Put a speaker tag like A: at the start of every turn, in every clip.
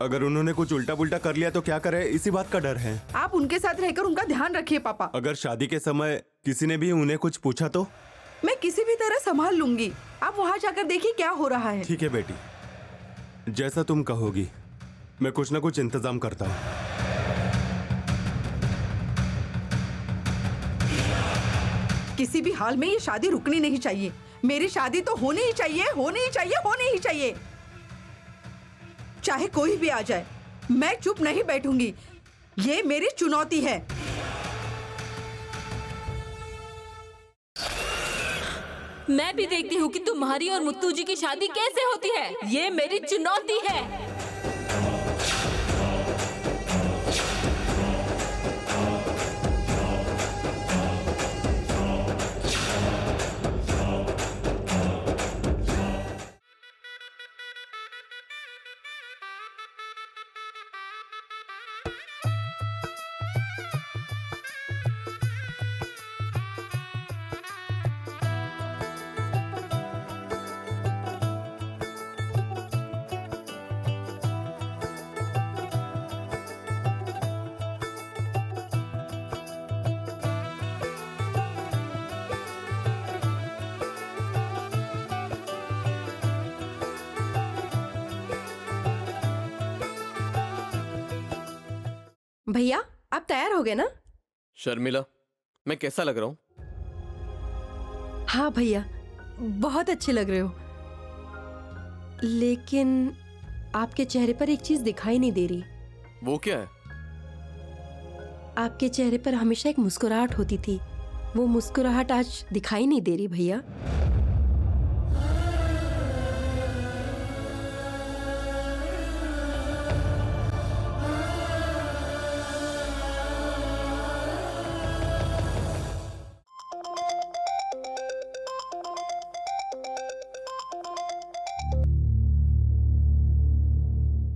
A: अगर उन्होंने कुछ उल्टा पुल्टा कर लिया तो क्या करे, इसी बात का डर है।
B: आप उनके साथ रहकर उनका ध्यान रखिए पापा।
A: अगर शादी के समय किसी ने भी उन्हें कुछ पूछा तो?
B: मैं किसी भी तरह संभाल लूंगी। आप वहाँ जाकर देखिए क्या हो रहा है।
A: ठीक है बेटी, जैसा तुम कहोगी, मैं कुछ ना कुछ इंतजाम करता हूँ।
B: किसी भी हाल में ये शादी रुकनी नहीं चाहिए। मेरी शादी तो होनी ही चाहिए, होनी ही चाहिए, होनी ही चाहिए, चाहे कोई भी आ जाए। मैं चुप नहीं बैठूंगी, ये मेरी चुनौती है।
C: मैं भी देखती हूँ कि तुम्हारी और मुत्तू जी की शादी कैसे होती है। ये मेरी चुनौती है।
D: भैया आप तैयार हो गए ना?
E: शर्मिला, मैं कैसा लग रहा हूँ?
D: हाँ भैया, बहुत अच्छे लग रहे हो, लेकिन आपके चेहरे पर एक चीज दिखाई नहीं दे रही।
E: वो क्या है?
D: आपके चेहरे पर हमेशा एक मुस्कुराहट होती थी, वो मुस्कुराहट आज दिखाई नहीं दे रही भैया।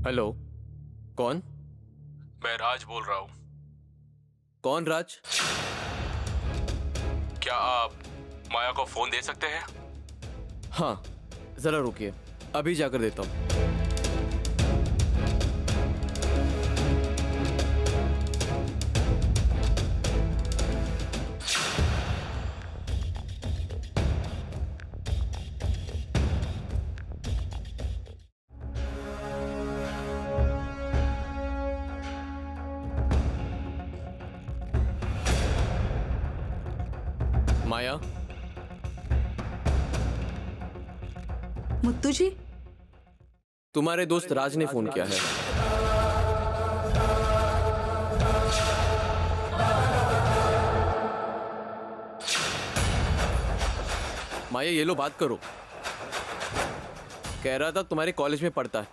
E: हेलो, कौन?
F: मैं राज बोल रहा हूँ।
E: कौन राज?
F: क्या आप माया को फोन दे सकते हैं?
E: हाँ, जरा रुकिए, अभी जाकर देता हूँ। माया,
B: मुत्तू जी,
E: तुम्हारे दोस्त राज ने फोन किया है। माया, ये लो, बात करो। कह रहा था तुम्हारे कॉलेज में पढ़ता है,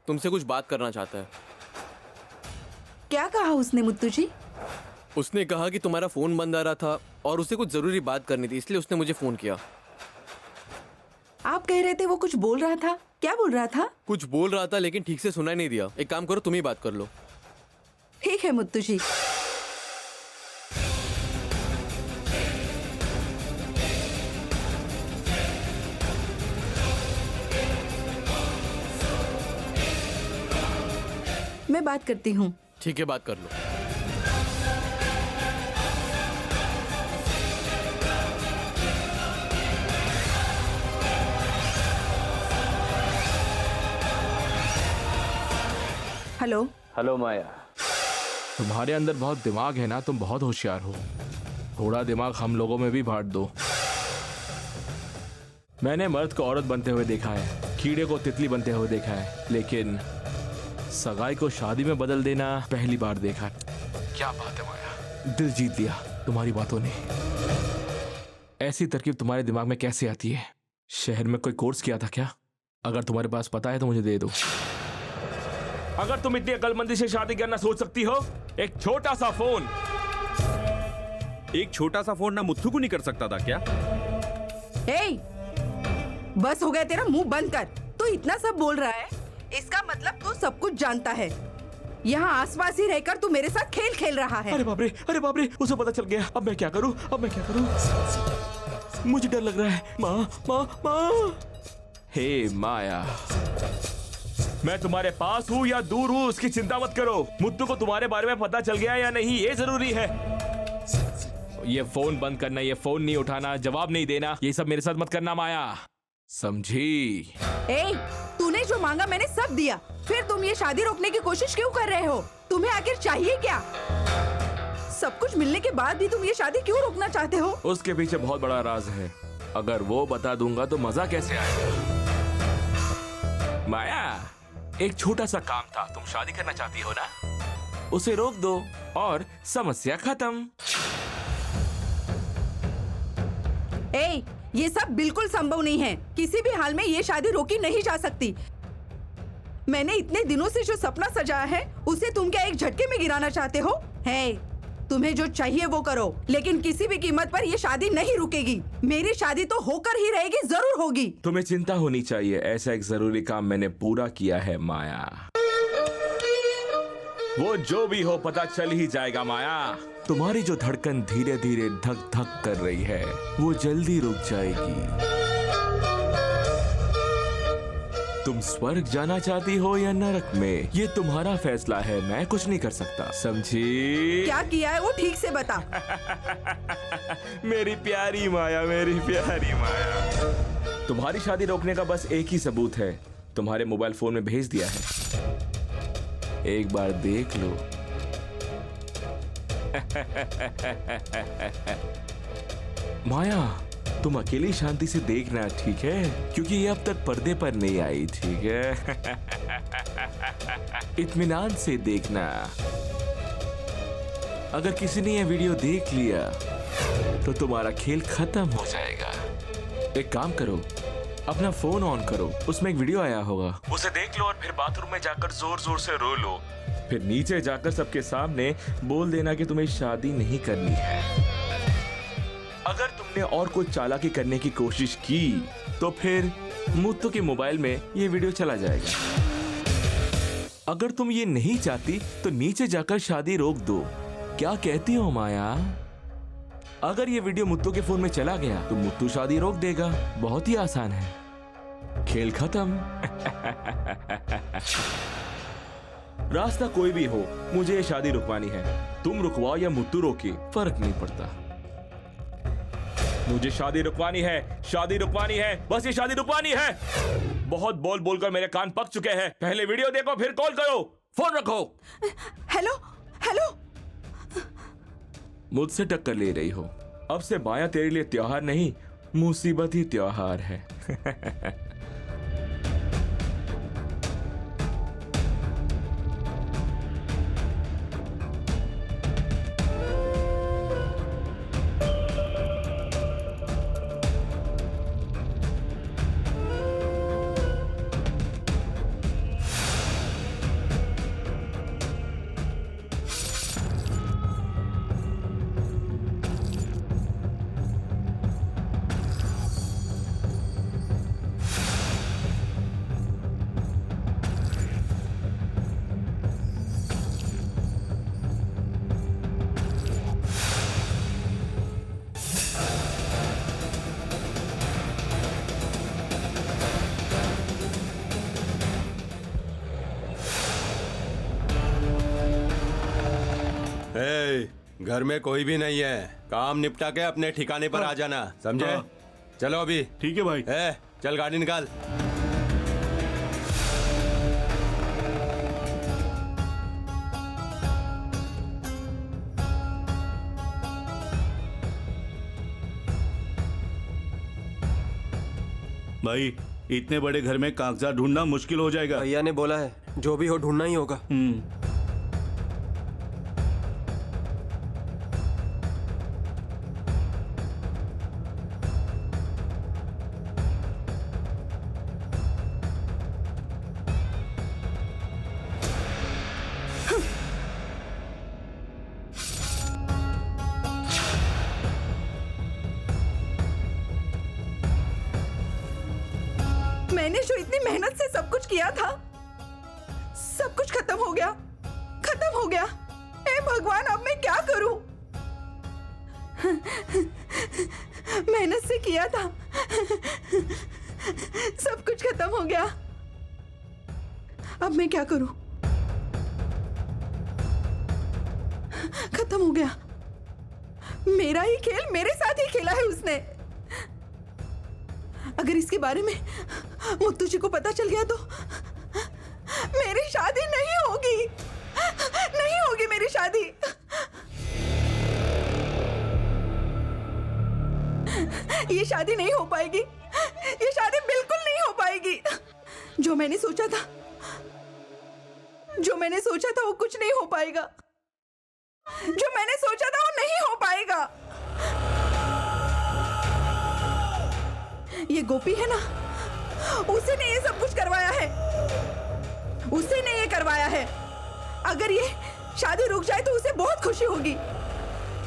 E: तुमसे कुछ बात करना चाहता है।
B: क्या कहा उसने मुत्तू जी?
E: उसने कहा कि तुम्हारा फोन बंद आ रहा था और उसे कुछ जरूरी बात करनी थी, इसलिए उसने मुझे फोन किया।
B: आप कह रहे थे वो कुछ बोल रहा था, क्या बोल रहा था?
E: कुछ बोल रहा था लेकिन ठीक से सुनाई नहीं दिया। एक काम करो, तुम ही बात कर लो।
B: ठीक है मुत्तू जी। मैं बात करती हूँ।
E: ठीक है, बात कर लो।
B: हेलो।
G: हेलो माया,
F: तुम्हारे अंदर बहुत दिमाग है ना, तुम बहुत होशियार हो। थोड़ा दिमाग हम लोगों में भी बांट दो। मैंने मर्द को औरत बनते हुए देखा है, कीड़े को तितली बनते हुए देखा है, लेकिन सगाई को शादी में बदल देना पहली बार देखा। क्या बात है माया, दिल जीत लिया तुम्हारी बातों ने। ऐसी तरकीब तुम्हारे दिमाग में कैसे आती है? शहर में कोई कोर्स किया था क्या? अगर तुम्हारे पास पता है तो मुझे दे दो। अगर तुम इतनी अकलमंदी से शादी करना सोच सकती हो, एक छोटा सा फोन।
H: एक छोटा सा फोन ना मुत्थू को नहीं कर सकता था क्या?
B: हे, बस हो गया तेरा मुंह बंद कर। तू इतना सब बोल रहा है, इसका मतलब तू सब कुछ जानता है। यहाँ आसपास ही रहकर तू मेरे साथ खेल खेल रहा है।
F: अरे बाप रे, उसे पता चल गया। अब मैं क्या करूं? मुझे डर लग रहा है। माँ। हे माया, मैं तुम्हारे पास हूँ या दूर हूँ उसकी चिंता मत करो। मुत्तू को तुम्हारे बारे में पता चल गया या नहीं ये जरूरी है। ये फोन बंद करना, ये फोन नहीं उठाना, जवाब नहीं देना, ये सब मेरे साथ मत करना माया, समझी?
B: ए, तूने जो मांगा मैंने सब दिया, फिर तुम ये शादी रोकने की कोशिश क्यों कर रहे हो? तुम्हें आखिर चाहिए क्या? सब कुछ मिलने के बाद भी तुम ये शादी क्यों रोकना चाहते हो?
F: उसके पीछे बहुत बड़ा राज है, अगर वो बता दूंगा तो मजा कैसे आएगा। माया, एक छोटा सा काम था, तुम शादी करना चाहती हो ना, उसे रोक दो और समस्या खत्म।
B: ए, ये सब बिल्कुल संभव नहीं है। किसी भी हाल में ये शादी रोकी नहीं जा सकती। मैंने इतने दिनों से जो सपना सजाया है उसे तुम क्या एक झटके में गिराना चाहते हो? है, तुम्हें जो चाहिए वो करो, लेकिन किसी भी कीमत पर ये शादी नहीं रुकेगी। मेरी शादी तो होकर ही रहेगी, जरूर होगी।
F: तुम्हें चिंता होनी चाहिए, ऐसा एक जरूरी काम मैंने पूरा किया है माया। वो जो भी हो पता चल ही जाएगा माया। तुम्हारी जो धड़कन धीरे धीरे धक धक कर रही है वो जल्दी रुक जाएगी। तुम स्वर्ग जाना चाहती हो या नरक में, ये तुम्हारा फैसला है, मैं कुछ नहीं कर सकता, समझी?
B: क्या किया है वो ठीक से बता।
F: मेरी प्यारी माया, मेरी प्यारी माया। तुम्हारी शादी रोकने का बस एक ही सबूत है, तुम्हारे मोबाइल फोन में भेज दिया है, एक बार देख लो। माया, तुम अकेली शांति से देखना, ठीक है? क्योंकि ये अब तक पर्दे पर नहीं आई, ठीक है? इत्मीनान से देखना। अगर किसी ने ये वीडियो देख लिया तो तुम्हारा खेल खत्म हो जाएगा। एक काम करो, अपना फोन ऑन करो, उसमें एक वीडियो आया होगा, उसे देख लो और फिर बाथरूम में जाकर जोर जोर से रो लो। फिर नीचे जाकर सबके सामने बोल देना कि तुम्हें शादी नहीं करनी है। अगर तुमने और कुछ चालाकी करने की कोशिश की तो फिर मुत्तू के मोबाइल में ये वीडियो चला जाएगा। अगर तुम ये नहीं चाहती तो नीचे जाकर शादी रोक दो। क्या कहती हो माया? अगर ये वीडियो मुत्तू के फोन में चला गया तो मुत्तू शादी रोक देगा। बहुत ही आसान है, खेल खत्म। रास्ता कोई भी हो, मुझे ये शादी रुकवानी है। तुम रुकवाओ या मुत्तू रोके, फर्क नहीं पड़ता। मुझे शादी रुकवानी है, शादी रुकवानी है, बस ये शादी रुकवानी है। बहुत बोल बोलकर मेरे कान पक चुके हैं। पहले वीडियो देखो फिर कॉल करो। फोन रखो।
B: Hello hello.
F: मुझसे टक्कर ले रही हो? अब से माया तेरे लिए त्योहार नहीं, मुसीबत ही त्योहार है।
A: ए, घर में कोई भी नहीं है, काम निपटा के अपने ठिकाने पर आ जाना, समझे? चलो अभी।
H: ठीक है भाई।
A: चल गाड़ी निकाल।
H: भाई, इतने बड़े घर में कागजात ढूंढना मुश्किल हो जाएगा।
G: भैया ने बोला है जो भी हो ढूंढना ही होगा।
B: मैंने जो इतनी मेहनत से सब कुछ किया था, सब कुछ खत्म हो गया, खत्म हो गया। हे भगवान, अब मैं क्या करूं? मेहनत से किया था, सब कुछ खत्म हो गया। अब मैं क्या करूं? खत्म हो गया। मेरा ही खेल मेरे साथ ही खेला है उसने। अगर इसके बारे में मुत्तू जी को पता चल गया तो मेरी शादी नहीं होगी, नहीं होगी मेरी शादी। ये शादी नहीं हो पाएगी, ये शादी बिल्कुल नहीं हो पाएगी। जो मैंने सोचा था वो कुछ नहीं हो पाएगा। जो मैंने सोचा था वो नहीं हो पाएगा। ये गोपी है ना, उसी ने ये सब कुछ करवाया है, उसी ने ये करवाया है। अगर ये शादी रुक जाए तो उसे बहुत खुशी होगी।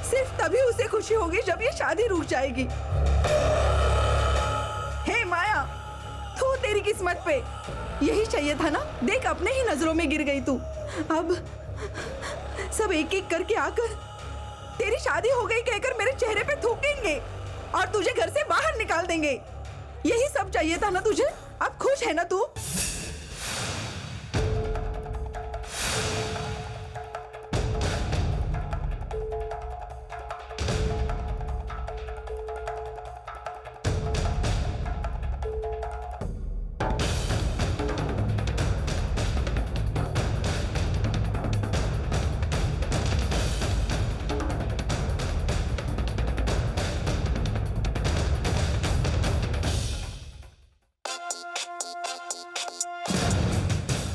B: सिर्फ तभी उसे खुशी होगी जब ये शादी रुक जाएगी। हे माया, तू तेरी किस्मत पे यही चाहिए था ना। देख अपने ही नजरों में गिर गई तू। अब सब एक एक करके आकर तेरी शादी हो गई कहकर मेरे चेहरे पे थूकेंगे और तुझे घर से बाहर निकाल देंगे। यही सब चाहिए था ना तुझे। अब खुश है ना तू?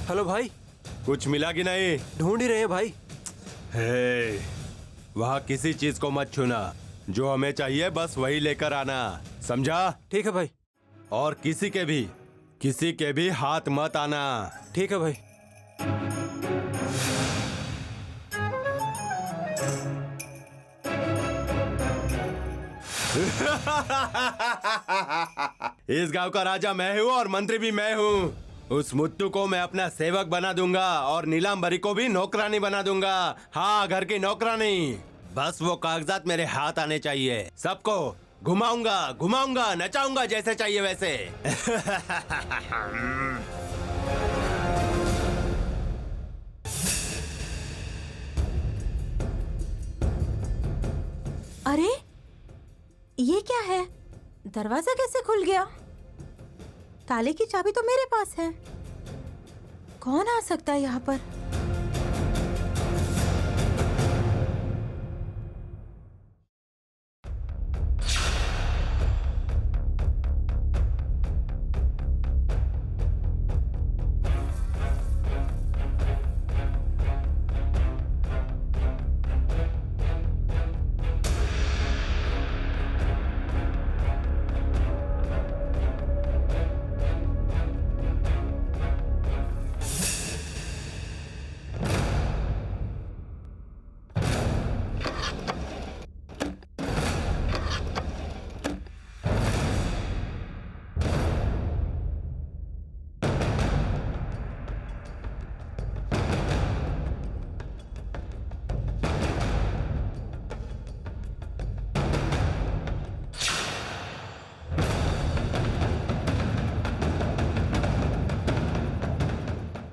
G: हेलो भाई,
A: कुछ मिला कि नहीं?
G: ढूंढ ही रहे हैं भाई।
A: हे, वहाँ किसी चीज को मत छूना। जो हमें चाहिए बस वही लेकर आना, समझा?
G: ठीक है भाई।
A: और किसी के भी हाथ मत आना।
G: ठीक है भाई।
A: इस गांव का राजा मैं हूँ और मंत्री भी मैं हूँ। उस मुत्तू को मैं अपना सेवक बना दूंगा और नीलांबरी को भी नौकरानी बना दूंगा। हाँ, घर की नौकरानी। बस वो कागजात मेरे हाथ आने चाहिए। सबको घुमाऊंगा, नचाऊंगा जैसे चाहिए वैसे।
I: अरे ये क्या है? दरवाजा कैसे खुल गया? ताले की चाबी तो मेरे पास है। कौन आ सकता है यहाँ पर?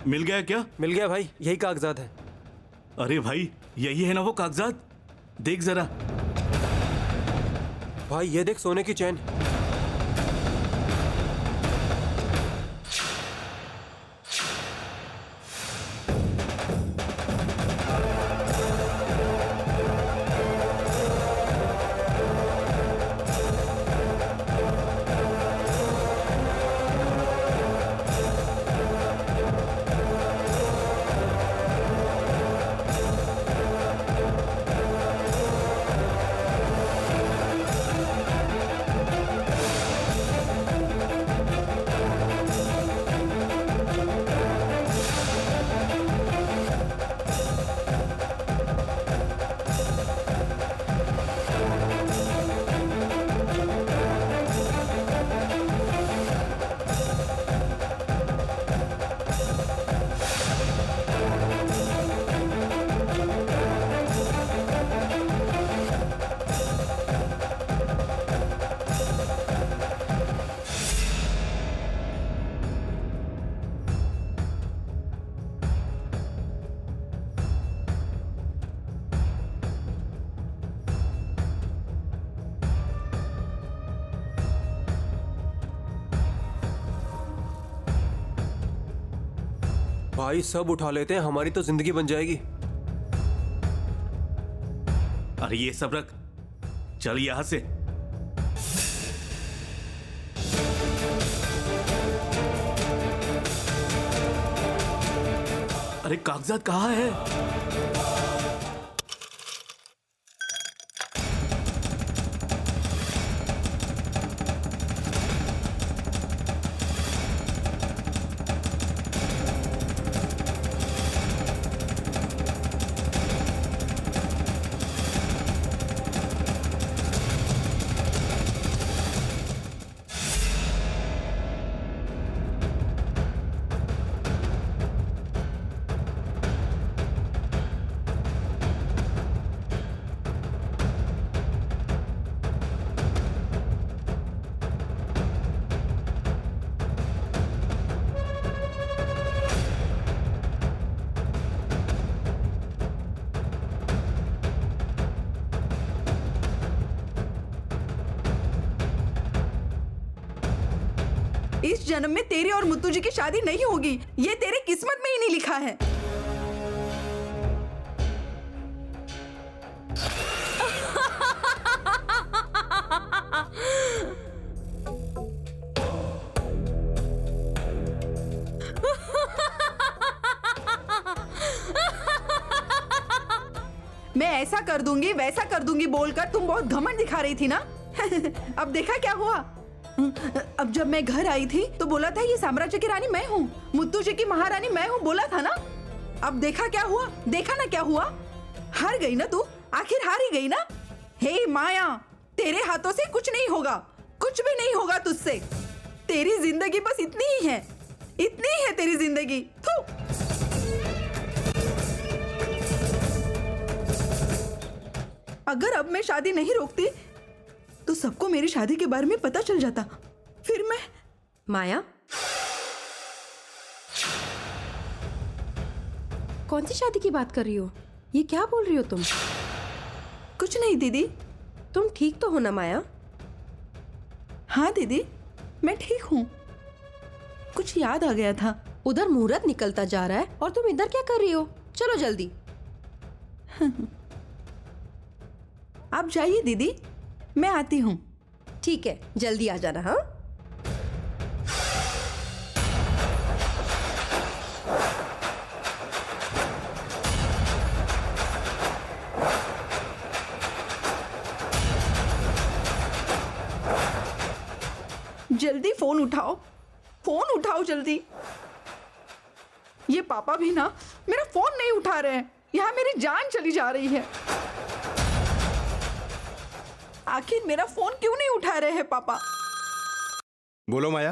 H: मिल गया क्या?
G: मिल गया भाई, यही कागजात है।
H: अरे भाई, यही है ना वो कागजात? देख जरा।
G: भाई ये देख, सोने की चैन। भाई सब उठा लेते हैं, हमारी तो जिंदगी बन जाएगी।
H: अरे ये सब रख, चल यहां से। अरे कागजात कहाँ है?
B: इस जन्म में तेरी और मुत्तू जी की शादी नहीं होगी, ये तेरे किस्मत में ही नहीं लिखा है। मैं ऐसा कर दूंगी वैसा कर दूंगी बोलकर तुम बहुत घमंड दिखा रही थी ना। अब देखा क्या हुआ। अब जब मैं घर आई थी तो बोला था ये साम्राज्य की रानी मैं हूँ, मुत्तू जी की महारानी मैं हूँ, बोला था ना। अब देखा क्या हुआ, देखा ना क्या हुआ। हार गई ना तू, आखिर हार ही गई ना। हे माया, तेरे हाथों से कुछ नहीं होगा, कुछ भी नहीं होगा तुझसे। तेरी जिंदगी बस इतनी ही है, इतनी ही है तेरी जिंदगी। थू। अगर अब मैं शादी नहीं रोकती तो सबको मेरी शादी के बारे में पता चल जाता, फिर मैं।
D: माया, कौन सी शादी की बात कर रही हो? ये क्या बोल रही हो तुम?
B: कुछ नहीं दीदी।
D: तुम ठीक तो हो ना माया?
B: हाँ दीदी, मैं ठीक हूँ। कुछ याद आ गया था।
D: उधर मुहूर्त निकलता जा रहा है और तुम इधर क्या कर रही हो? चलो जल्दी।
B: आप जाइए दीदी, मैं आती हूँ।
D: ठीक है, जल्दी आ जाना। हाँ,
B: जल्दी फोन उठाओ, फोन उठाओ जल्दी। ये पापा भी ना मेरा फोन नहीं उठा रहे हैं, यहाँ मेरी जान चली जा रही है। आखिर मेरा फोन क्यों नहीं उठा रहे हैं पापा?
A: बोलो माया।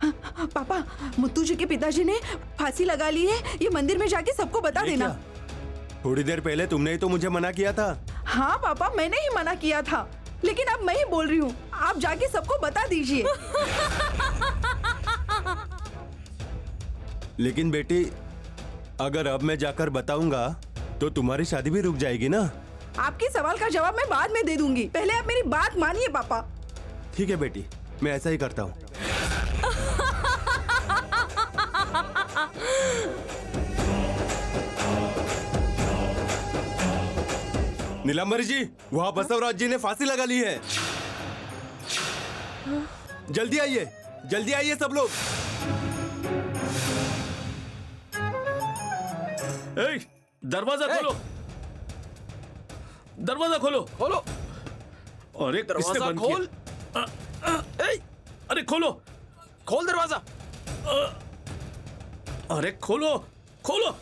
B: पापा, मुत्तू जी के पिताजी ने फांसी लगा ली है, ये मंदिर में जाके सबको बता
A: ये
B: देना।
A: क्या? थोड़ी देर पहले तुमने ही तो मुझे मना किया था।
B: हाँ पापा, मैंने ही मना किया था, लेकिन अब मैं ही बोल रही हूँ, आप जाके सबको बता दीजिए।
A: लेकिन बेटी, अगर अब मैं जाकर बताऊंगा तो तुम्हारी शादी भी रुक जाएगी ना।
B: आपके सवाल का जवाब मैं बाद में दे दूंगी, पहले आप मेरी बात मानिए पापा।
A: ठीक है बेटी, मैं ऐसा ही करता हूँ। नीलांबरी जी, वहाँ बसवराज जी ने फांसी लगा ली है। जल्दी आइए, जल्दी आइए सब लोग।
H: ए, दरवाजा खोलो, दरवाजा खोलो।
E: खोलो
H: अरे किसने
E: दरवाजा,
H: बंद
E: खोल।
H: किया? अरे खोलो,
E: खोल दरवाजा।
H: अरे खोलो, खोलो।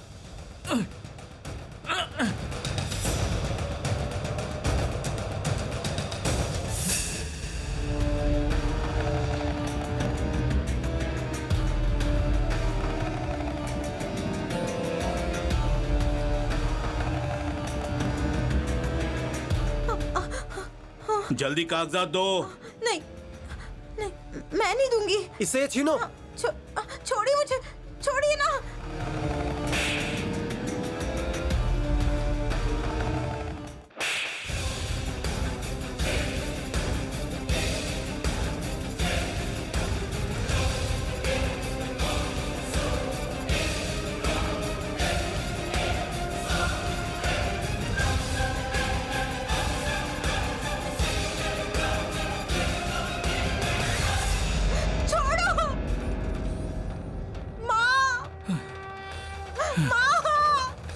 H: जल्दी कागजात दो।
I: नहीं नहीं, मैं नहीं दूंगी।
G: इसे छीनो।
I: छोड़िए मुझे, छोड़िए ना।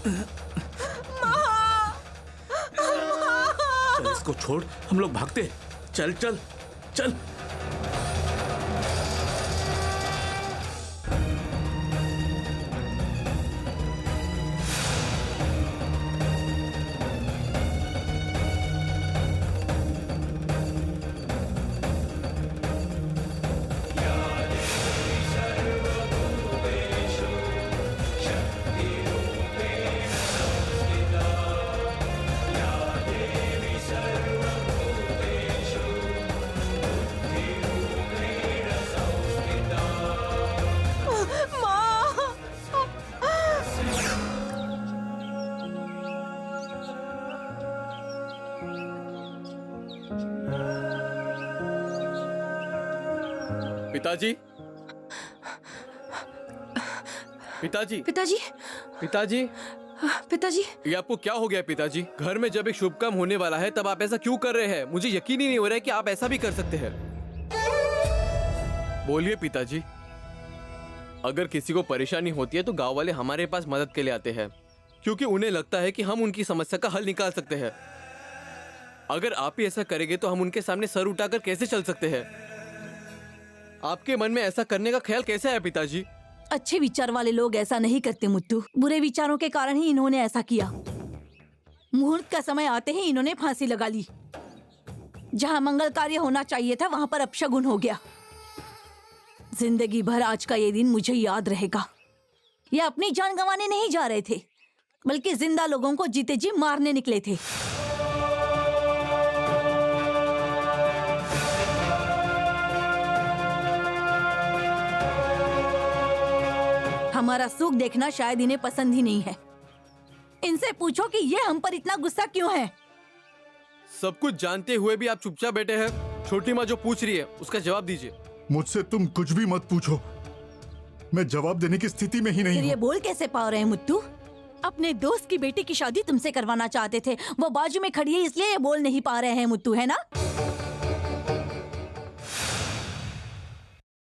F: चल इसको छोड़, हम लोग भागते हैं। चल चल चल।
E: पिताजी, पिताजी,
D: पिताजी,
E: पिताजी,
D: पिताजी,
E: ये आपको क्या हो गया पिताजी? घर में जब एक शुभ काम होने वाला है तब आप ऐसा क्यों कर रहे हैं? मुझे यकीन ही नहीं हो रहा है कि आप ऐसा भी कर सकते हैं। बोलिए पिताजी। अगर किसी को परेशानी होती है तो गांव वाले हमारे पास मदद के लिए आते हैं, क्योंकि उन्हें लगता है कि हम उनकी समस्या का हल निकाल सकते हैं। अगर आप ही ऐसा करेंगे तो हम उनके सामने सर उठाकर कैसे चल सकते हैं? आपके मन में ऐसा करने का ख्याल कैसे आया पिताजी?
I: अच्छे विचार वाले लोग ऐसा नहीं करते मुत्तू। बुरे विचारों के कारण ही इन्होंने ऐसा किया। मुहूर्त का समय आते ही इन्होंने फांसी लगा ली। जहां मंगल कार्य होना चाहिए था वहां पर अपशगुन हो गया। जिंदगी भर आज का ये दिन मुझे याद रहेगा। ये अपनी जान गंवाने नहीं जा रहे थे, बल्कि जिंदा लोगों को जीते जी मारने निकले थे। हमारा सुख देखना शायद इन्हें पसंद ही नहीं है। इनसे पूछो कि ये हम पर इतना गुस्सा क्यों है।
E: सब कुछ जानते हुए भी आप चुपचाप बैठे हैं। छोटी माँ जो पूछ रही है उसका जवाब दीजिए।
J: मुझसे तुम कुछ भी मत पूछो, मैं जवाब देने की स्थिति में ही नहीं
I: फिर ये
J: हूँ।
I: बोल कैसे पा रहे हैं मुत्तू? अपने दोस्त की बेटी की शादी तुमसे करवाना चाहते थे, वो बाजू में खड़ी है इसलिए ये बोल नहीं पा रहे हैं मुत्तू, है ना?